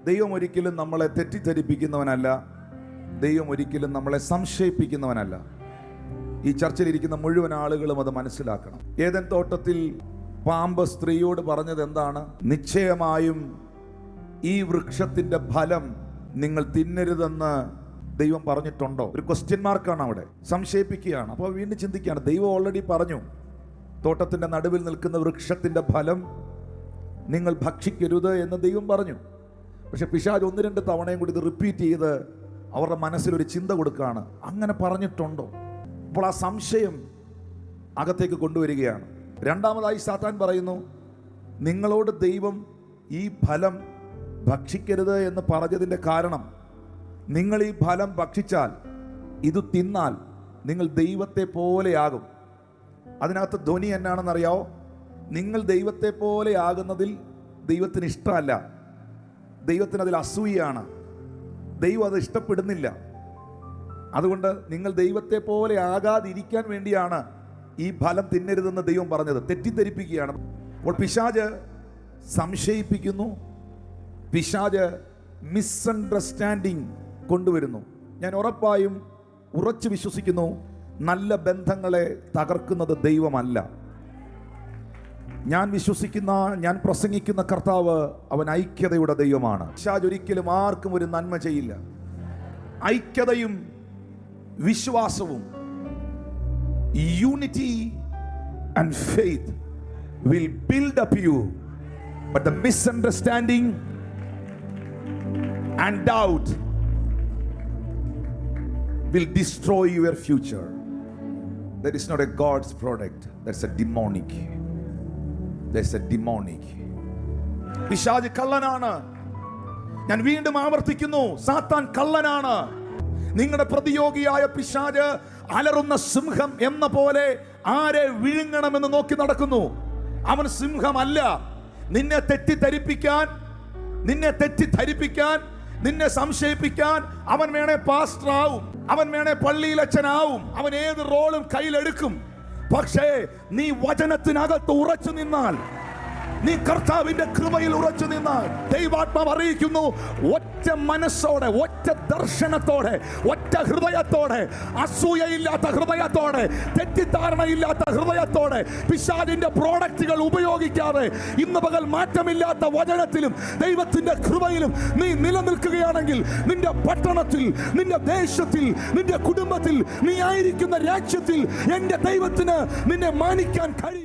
ദൈവം ഒരിക്കലും നമ്മളെ തെറ്റിദ്ധരിപ്പിക്കുന്നവനല്ല. ദൈവം ഒരിക്കലും നമ്മളെ സംശയിപ്പിക്കുന്നവനല്ല. ഈ ചർച്ചയിലിരിക്കുന്ന മുഴുവൻ ആളുകളും അത് മനസ്സിലാക്കണം. ഏദൻ തോട്ടത്തിൽ പാമ്പ് സ്ത്രീയോട് പറഞ്ഞത് എന്താണ്? നിശ്ചയമായും ഈ വൃക്ഷത്തിന്റെ ഫലം നിങ്ങൾ തിന്നരുതെന്ന് ദൈവം പറഞ്ഞിട്ടുണ്ടോ? ഒരു ക്വസ്റ്റ്യൻ മാർക്കാണ് അവിടെ, സംശയിപ്പിക്കുകയാണ്. അപ്പോൾ വീണ്ടും ചിന്തിക്കുകയാണ്, ദൈവം ഓൾറെഡി പറഞ്ഞു തോട്ടത്തിന്റെ നടുവിൽ നിൽക്കുന്ന വൃക്ഷത്തിന്റെ ഫലം നിങ്ങൾ ഭക്ഷിക്കരുത് എന്ന് ദൈവം പറഞ്ഞു. പക്ഷെ പിശാച് 1-2 തവണയും കൂടി ഇത് റിപ്പീറ്റ് ചെയ്ത് അവരുടെ മനസ്സിലൊരു ചിന്ത കൊടുക്കുകയാണ്, അങ്ങനെ പറഞ്ഞിട്ടുണ്ടോ? അപ്പോൾ ആ സംശയം അകത്തേക്ക് കൊണ്ടുവരികയാണ്. രണ്ടാമതായി സാത്താൻ പറയുന്നു, നിങ്ങളോട് ദൈവം ഈ ഫലം ഭക്ഷിക്കരുത് എന്ന് പറഞ്ഞതിൻ്റെ കാരണം, നിങ്ങൾ ഈ ഫലം ഭക്ഷിച്ചാൽ, ഇത് തിന്നാൽ നിങ്ങൾ ദൈവത്തെ പോലെയാകും. അതിനകത്ത് ധ്വനി എന്നാണെന്നറിയാവോ? നിങ്ങൾ ദൈവത്തെ പോലെ ആകുന്നതിൽ ദൈവത്തിന് ഇഷ്ടമല്ല, ദൈവത്തിന് അതിൽ അസൂയാണ്, ദൈവം അത് ഇഷ്ടപ്പെടുന്നില്ല. അതുകൊണ്ട് നിങ്ങൾ ദൈവത്തെ പോലെ ആകാതിരിക്കാൻ വേണ്ടിയാണ് ഈ ഫലം തിന്നരുതെന്ന് ദൈവം പറഞ്ഞത്. തെറ്റിദ്ധരിപ്പിക്കുകയാണ്. അപ്പോൾ പിശാച് സംശയിപ്പിക്കുന്നു, പിശാച് മിസ്അണ്ടർസ്റ്റാൻഡിങ് കൊണ്ടുവരുന്നു. ഞാൻ ഉറപ്പായും ഉറച്ചു വിശ്വസിക്കുന്നു, നല്ല ബന്ധങ്ങളെ തകർക്കുന്നത് ദൈവമല്ല. ഞാൻ വിശ്വസിക്കുന്ന, ഞാൻ പ്രസംഗിക്കുന്ന കർത്താവ് അവൻ ഐക്യതയുടെ ദൈവമാണ്. പിശാച് ഒരിക്കലും ആർക്കും ഒരു നന്മ ചെയ്യില്ല. ഐക്യതയും വിശ്വാസവും, unity and faith will build up you, but the misunderstanding and doubt will destroy your future. That is not a God's product, that's a demonic. That's a demonic. പിശാച് കള്ളനാണ്. ഞാൻ വീണ്ടും ആവർത്തിക്കുന്നു, സാത്താൻ കള്ളനാണ്. നിങ്ങളുടെ പ്രതിയോഗിയായ പിശാച് അലറുന്ന സിംഹം എന്ന പോലെ ആരെ വിഴുങ്ങണമെന്ന് നോക്കി നടക്കുന്നു. അവൻ സിംഹമല്ല. നിന്നെ തെറ്റിദ്ധരിപ്പിക്കാൻ, നിന്നെ സംശയിപ്പിക്കാൻ അവൻ വേണേ പാസ്റ്റർ ആവും, അവൻ വേണേ പള്ളിയിലച്ഛനാവും, അവൻ ഏത് റോളും കയ്യിലെടുക്കും. പക്ഷേ നീ വചനത്തിനകത്ത് ഉറച്ചു നിന്നാൽ, നീ കർത്താവിന്റെ കൃപയിൽ ഉറച്ചു നിന്നാൽ, ദൈവാത്മാവ് അറിയിക്കുന്നു, ഒറ്റ മനസ്സോടെ, ഒറ്റ ദർശനത്തോടെ, ഒറ്റ ഹൃദയത്തോടെ, അസൂയയില്ലാത്ത ഹൃദയത്തോടെ, തെറ്റിദ്ധാരണയില്ലാത്ത ഹൃദയത്തോടെ, പിശാചിന്റെ പ്രോഡക്റ്റുകൾ ഉപയോഗിക്കാതെ, ഇന്ന് പകൽ മാറ്റമില്ലാത്ത വചനത്തിലും ദൈവത്തിന്റെ കൃപയിലും നീ നിലനിൽക്കുകയാണെങ്കിൽ, നിന്റെ പട്ടണത്തിൽ, നിന്റെ ദേശത്തിൽ, നിന്റെ കുടുംബത്തിൽ, നീ ആയിരിക്കുന്ന രാജ്യത്തിൽ എന്റെ ദൈവത്തിന് നിന്നെ മാനിക്കാൻ കഴിയും.